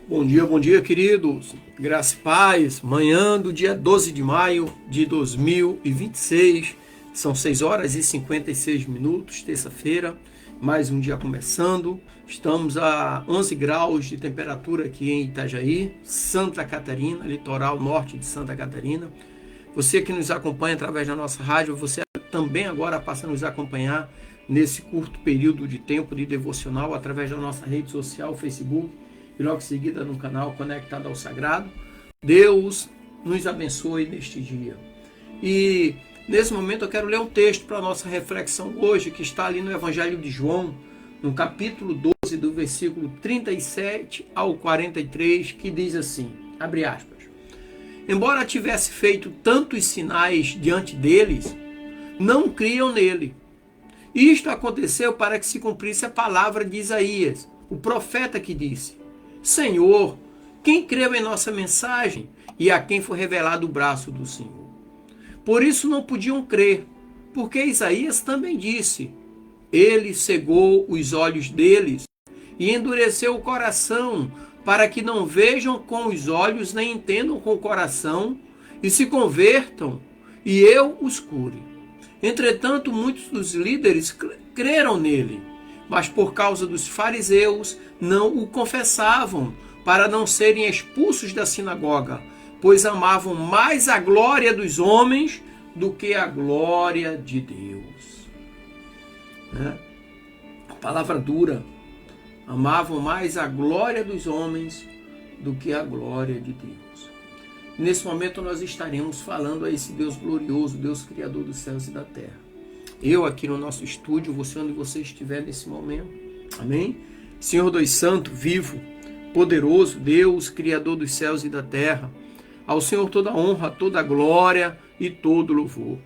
Bom dia, queridos. Graça e paz. Manhã do dia 12 de maio de 2026. São 6 horas e 56 minutos, terça-feira. Mais um dia começando. Estamos a 11 graus de temperatura aqui em Itajaí, Santa Catarina, litoral norte de Santa Catarina. Você que nos acompanha através da nossa rádio, você também agora passa a nos acompanhar nesse curto período de tempo de devocional através da nossa rede social, Facebook, e logo em seguida no canal Conectado ao Sagrado. Deus nos abençoe neste dia. E nesse momento eu quero ler um texto para a nossa reflexão hoje, que está ali no Evangelho de João, no capítulo 12, do versículo 37 ao 43, que diz assim, abre aspas: embora tivesse feito tantos sinais diante deles, não criam nele. Isto aconteceu para que se cumprisse a palavra de Isaías, o profeta, que disse: Senhor, quem creu em nossa mensagem e a quem foi revelado o braço do Senhor? Por isso não podiam crer, porque Isaías também disse: ele cegou os olhos deles e endureceu o coração, para que não vejam com os olhos nem entendam com o coração e se convertam e eu os cure. Entretanto, muitos dos líderes creram nele, mas por causa dos fariseus não o confessavam, para não serem expulsos da sinagoga, pois amavam mais a glória dos homens do que a glória de Deus. A palavra dura. Amavam mais a glória dos homens do que a glória de Deus. Nesse momento nós estaremos falando a esse Deus glorioso, Deus Criador dos céus e da terra. Eu aqui no nosso estúdio, você onde você estiver nesse momento. Amém? Senhor Deus Santo, vivo, poderoso, Deus Criador dos céus e da terra. Ao Senhor toda honra, toda glória e todo louvor.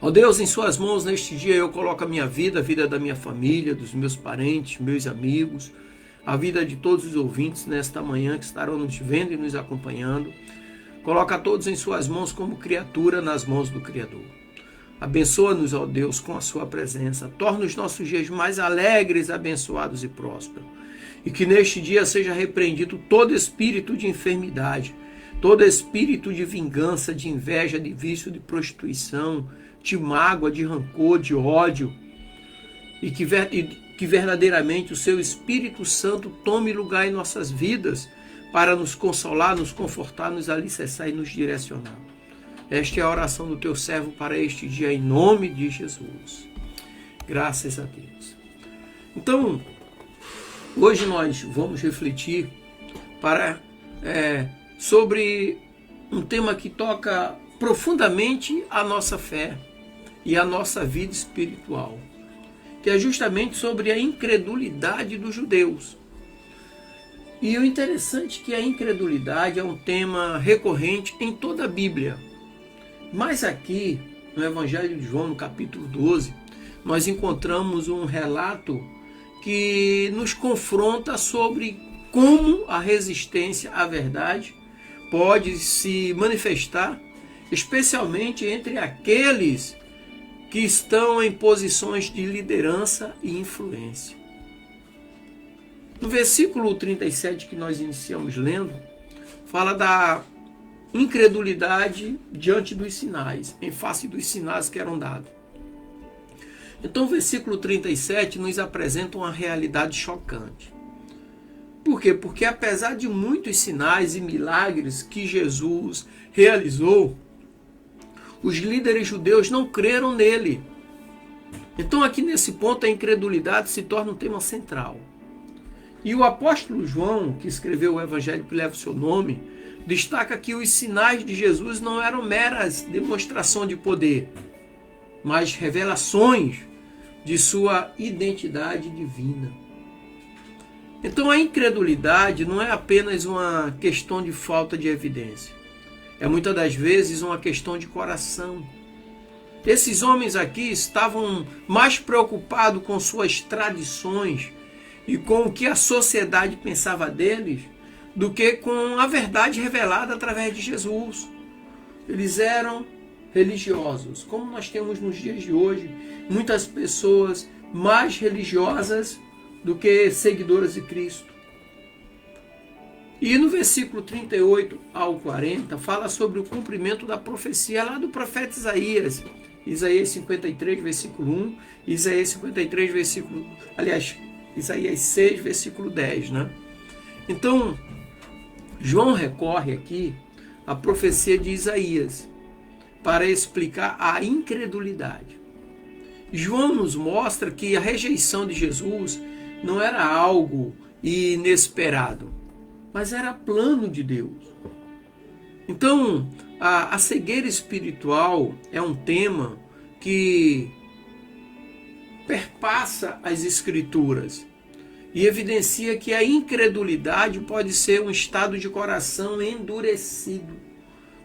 Ó Deus, em suas mãos neste dia eu coloco a minha vida, a vida da minha família, dos meus parentes, meus amigos, a vida de todos os ouvintes nesta manhã que estarão nos vendo e nos acompanhando. Coloca todos em suas mãos como criatura nas mãos do Criador. Abençoa-nos, ó Deus, com a sua presença. Torna os nossos dias mais alegres, abençoados e prósperos. E que neste dia seja repreendido todo espírito de enfermidade, todo espírito de vingança, de inveja, de vício, de prostituição, de mágoa, de rancor, de ódio, e que verdadeiramente o seu Espírito Santo tome lugar em nossas vidas para nos consolar, nos confortar, nos alicerçar e nos direcionar. Esta é a oração do teu servo para este dia, em nome de Jesus. Graças a Deus. Então, hoje nós vamos refletir sobre um tema que toca profundamente a nossa fé e a nossa vida espiritual, que é justamente sobre a incredulidade dos judeus. E o interessante é que a incredulidade é um tema recorrente em toda a Bíblia. Mas aqui, no Evangelho de João, no capítulo 12, nós encontramos um relato que nos confronta sobre como a resistência à verdade pode se manifestar, especialmente entre aqueles que estão em posições de liderança e influência. No versículo 37 que nós iniciamos lendo, fala da incredulidade diante dos sinais, em face dos sinais que eram dados. Então o versículo 37 nos apresenta uma realidade chocante. Por quê? Porque apesar de muitos sinais e milagres que Jesus realizou, os líderes judeus não creram nele. Então aqui nesse ponto a incredulidade se torna um tema central. E o apóstolo João, que escreveu o evangelho que leva o seu nome, destaca que os sinais de Jesus não eram meras demonstrações de poder, mas revelações de sua identidade divina. Então a incredulidade não é apenas uma questão de falta de evidência. É muitas das vezes uma questão de coração. Esses homens aqui estavam mais preocupados com suas tradições e com o que a sociedade pensava deles do que com a verdade revelada através de Jesus. Eles eram religiosos, como nós temos nos dias de hoje, muitas pessoas mais religiosas do que seguidoras de Cristo. E no versículo 38 ao 40, fala sobre o cumprimento da profecia lá do profeta Isaías. Isaías 53, versículo 1, Isaías 53, versículo... Aliás, Isaías 6, versículo 10, né? Então, João recorre aqui à profecia de Isaías para explicar a incredulidade. João nos mostra que a rejeição de Jesus não era algo inesperado, mas era plano de Deus. Então, a cegueira espiritual é um tema que perpassa as Escrituras e evidencia que a incredulidade pode ser um estado de coração endurecido,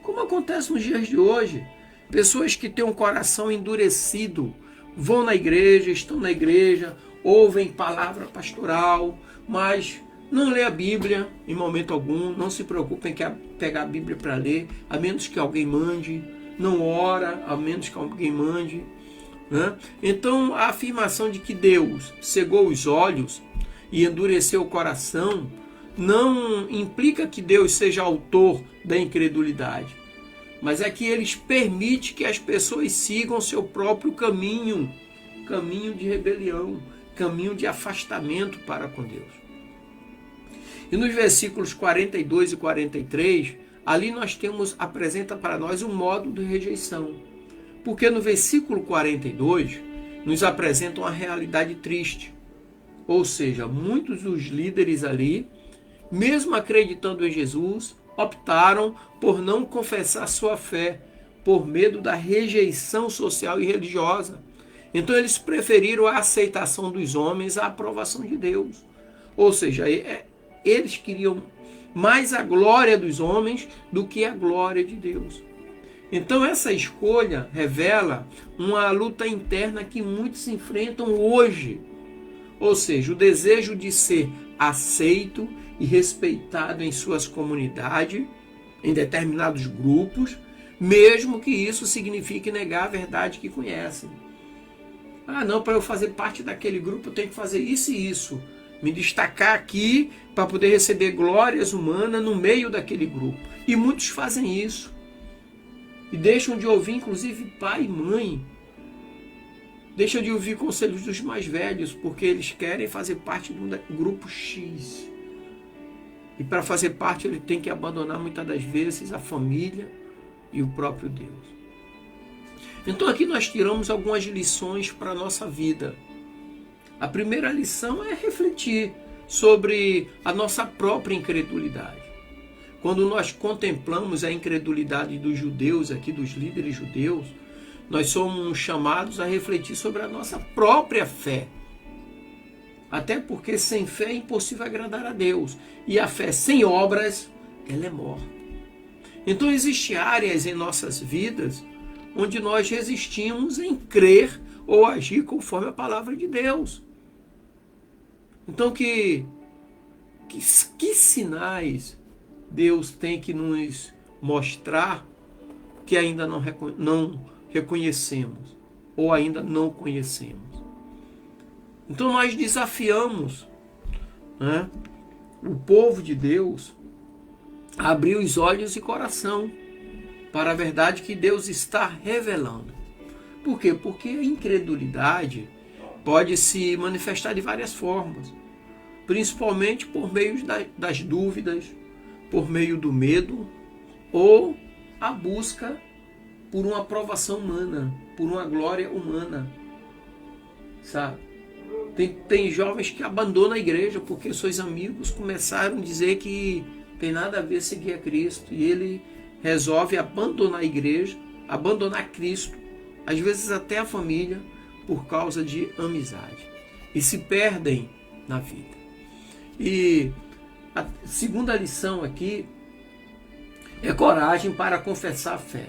como acontece nos dias de hoje. Pessoas que têm um coração endurecido vão na igreja, estão na igreja, ouvem palavra pastoral, mas não lê a Bíblia em momento algum, não se preocupem em pegar a Bíblia para ler, a menos que alguém mande, não ora, a menos que alguém mande, né? Então, a afirmação de que Deus cegou os olhos e endureceu o coração não implica que Deus seja autor da incredulidade, mas é que Ele permite que as pessoas sigam seu próprio caminho, caminho de rebelião, caminho de afastamento para com Deus. E nos versículos 42 e 43, ali nós apresenta para nós um modo de rejeição. Porque no versículo 42, nos apresenta uma realidade triste. Ou seja, muitos dos líderes ali, mesmo acreditando em Jesus, optaram por não confessar sua fé, por medo da rejeição social e religiosa. Então eles preferiram a aceitação dos homens à aprovação de Deus. Ou seja, eles queriam mais a glória dos homens do que a glória de Deus. Então essa escolha revela uma luta interna que muitos enfrentam hoje. Ou seja, o desejo de ser aceito e respeitado em suas comunidades, em determinados grupos, mesmo que isso signifique negar a verdade que conhecem. Ah, não, para eu fazer parte daquele grupo eu tenho que fazer isso e isso. Me destacar aqui para poder receber glórias humanas no meio daquele grupo. E muitos fazem isso. E deixam de ouvir, inclusive, pai e mãe. Deixam de ouvir conselhos dos mais velhos, porque eles querem fazer parte de um grupo X. E para fazer parte, ele tem que abandonar muitas das vezes a família e o próprio Deus. Então aqui nós tiramos algumas lições para a nossa vida. A primeira lição é refletir sobre a nossa própria incredulidade. Quando nós contemplamos a incredulidade dos judeus, aqui dos líderes judeus, nós somos chamados a refletir sobre a nossa própria fé. Até porque sem fé é impossível agradar a Deus. E a fé sem obras, ela é morta. Então existem áreas em nossas vidas onde nós resistimos em crer ou agir conforme a palavra de Deus. Então que sinais Deus tem que nos mostrar que ainda não reconhecemos ou ainda não conhecemos? Então nós desafiamos, né, o povo de Deus a abrir os olhos e coração para a verdade que Deus está revelando. Por quê? Porque a incredulidade pode se manifestar de várias formas, principalmente por meio das dúvidas, por meio do medo ou a busca por uma aprovação humana, por uma glória humana, sabe? Tem jovens que abandonam a igreja porque seus amigos começaram a dizer que tem nada a ver seguir a Cristo, e ele resolve abandonar a igreja, abandonar Cristo, às vezes até a família, por causa de amizade, e se perdem na vida. E a segunda lição aqui é coragem para confessar a fé.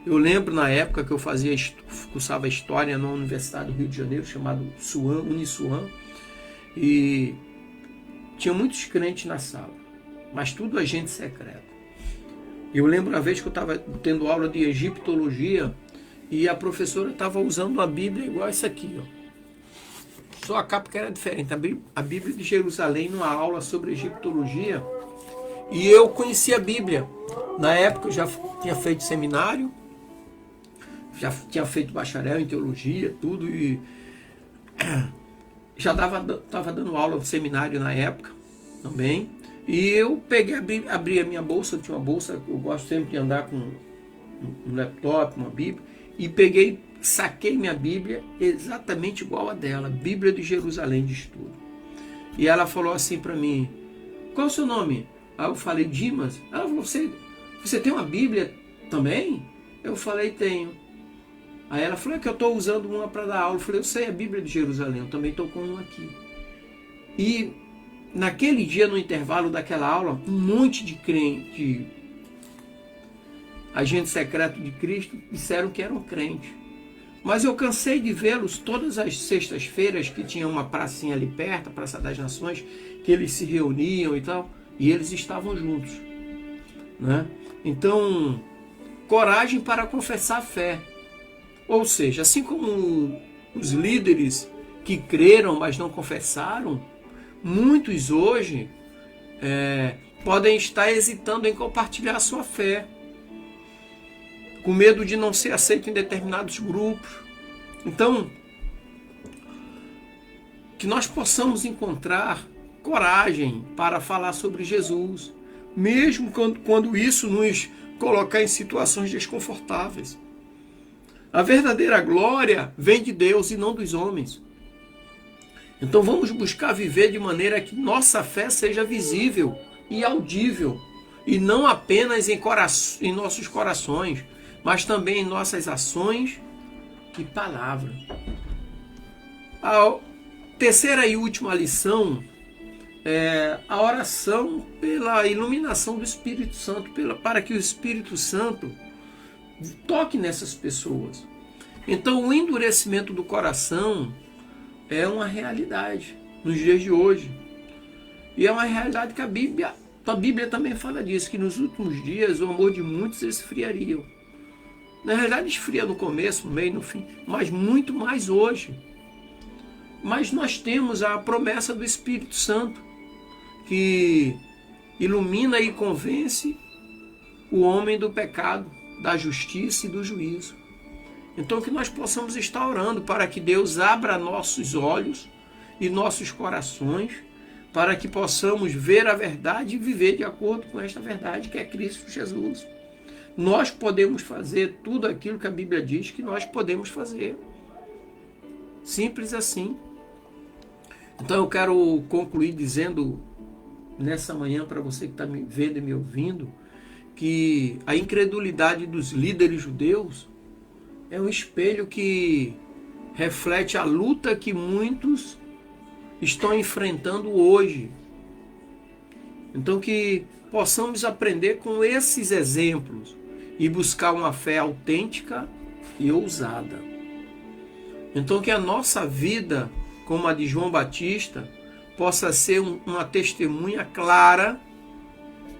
Eu lembro na época que eu cursava História na Universidade do Rio de Janeiro, chamado Uniswan, e tinha muitos crentes na sala, mas tudo agente secreto. Eu lembro uma vez que eu estava tendo aula de egiptologia e a professora estava usando uma Bíblia igual essa aqui, ó. Só a capa que era diferente. A Bíblia de Jerusalém, numa aula sobre egiptologia, E eu conheci a Bíblia. Na época eu já tinha feito seminário, já tinha feito bacharel em teologia, tudo, e já estava dando aula no seminário na época também. E eu peguei, abri a minha bolsa, eu tinha uma bolsa, eu gosto sempre de andar com um laptop, uma Bíblia, e peguei, saquei minha Bíblia exatamente igual a dela, Bíblia de Jerusalém de estudo. E ela falou assim para mim: qual é o seu nome? Aí eu falei: Dimas. Ela falou: você tem uma Bíblia também? Eu falei: tenho. Aí ela falou: é que eu estou usando uma para dar aula. Eu falei: eu sei a Bíblia de Jerusalém, eu também estou com uma aqui. E naquele dia, no intervalo daquela aula, um monte de crente, agente secreto de Cristo, disseram que eram crentes. Mas eu cansei de vê-los todas as sextas-feiras, que tinha uma pracinha ali perto, a Praça das Nações, que eles se reuniam e tal, e eles estavam juntos, né? Então, coragem para confessar a fé. Ou seja, assim como os líderes que creram, mas não confessaram, muitos hoje podem estar hesitando em compartilhar a sua fé, com medo de não ser aceito em determinados grupos. Então, que nós possamos encontrar coragem para falar sobre Jesus, mesmo quando isso nos colocar em situações desconfortáveis. A verdadeira glória vem de Deus e não dos homens. Então vamos buscar viver de maneira que nossa fé seja visível e audível, e não apenas em nossos corações, mas também em nossas ações e palavras. A terceira e última lição é a oração pela iluminação do Espírito Santo, para que o Espírito Santo toque nessas pessoas. Então o endurecimento do coração é uma realidade nos dias de hoje. E é uma realidade que a Bíblia também fala disso, que nos últimos dias o amor de muitos esfriaria. Na realidade esfria no começo, no meio, no fim, mas muito mais hoje. Mas nós temos a promessa do Espírito Santo, que ilumina e convence o homem do pecado, da justiça e do juízo. Então que nós possamos estar orando para que Deus abra nossos olhos e nossos corações, para que possamos ver a verdade e viver de acordo com esta verdade, que é Cristo Jesus. Nós podemos fazer tudo aquilo que a Bíblia diz que nós podemos fazer. Simples assim. Então eu quero concluir dizendo nessa manhã para você que está me vendo e me ouvindo, que a incredulidade dos líderes judeus é um espelho que reflete a luta que muitos estão enfrentando hoje. Então que possamos aprender com esses exemplos e buscar uma fé autêntica e ousada. Então que a nossa vida, como a de João Batista, possa ser uma testemunha clara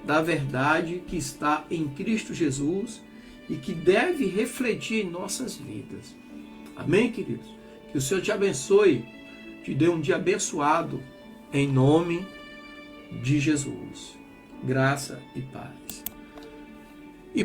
da verdade que está em Cristo Jesus e que deve refletir em nossas vidas. Amém, queridos? Que o Senhor te abençoe, te dê um dia abençoado, em nome de Jesus. Graça e paz. E